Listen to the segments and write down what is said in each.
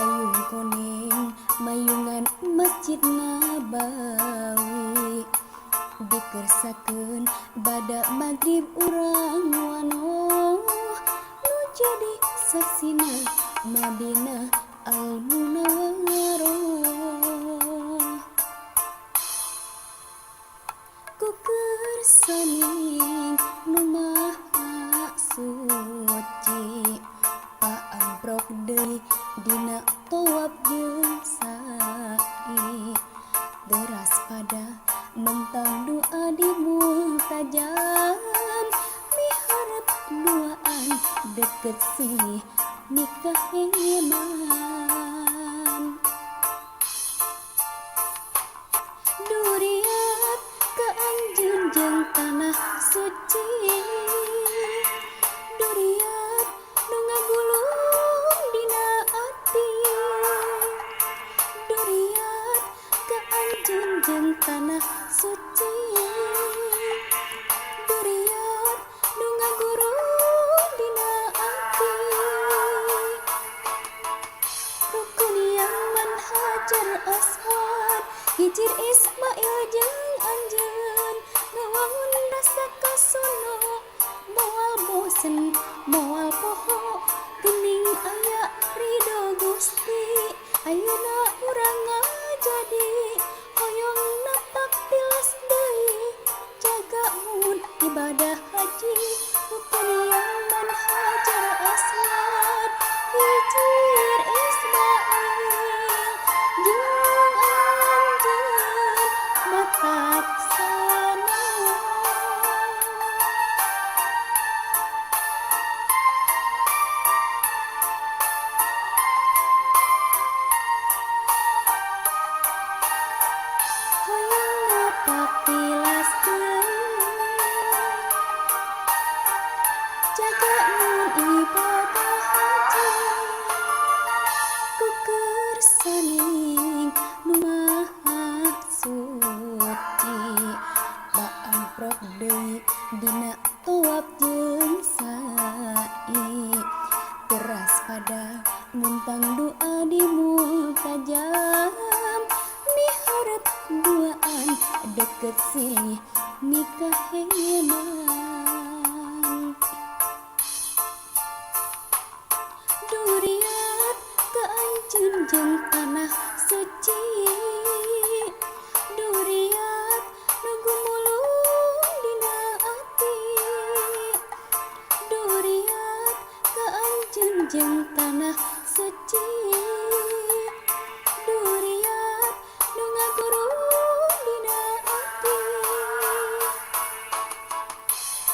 Payung koneng mayungan Masjid Nabawi dikersakeun badak maghrib urang wano nu jadi saksina Madinah Al Munawwarah ku kersaning nu maha suci paamprok deui dina tawaf jeung sa'i deras pada mentang doa di multajam miharep duaan deket silih nikah iman duriat ka anjeun jeung tanah suci duriat nu ngagulung dina ati duriat ka anjeun jeung tanah suci duriat nu ngagulung dina ati rukun Yaman Hajar Aswad hijir Ismail jeung anjeun ngawangun rasa kasono moal bosen moal poho geuning aya ridho Gusti ayeuna urang ngajadi hoyong napak tilas deui jaga mun ibadah haji rukun Yaman Hajar Aswad hijir Ismail jeung anjeun matak sana hoyong napak tilas deui jaga mun ibadah haji ku kersaning nu maha suci paamprok deui dina tawaf jeung sa'i teras pada muntang doa di multajam miharep duaan deket silih nikah iman duriat ka anjeun jeung tanah suci duriat nu gumulung dina ati duriat ka anjeun jeung tanah suci duriat nu ngagurung dina ati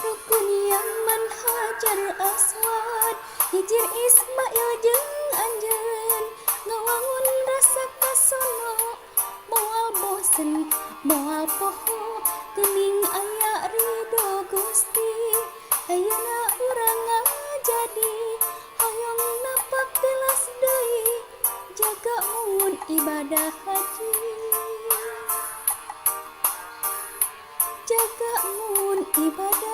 rukun Yaman Hajar Aswad hijir Ismail jeung anjeun ngawangun rasa kasono moal bosen moal poho geuning aya ridho Gusti ayeuna urang ngajadi hoyong napak tilas deui jaga mun ibadah haji jaga mun ibadah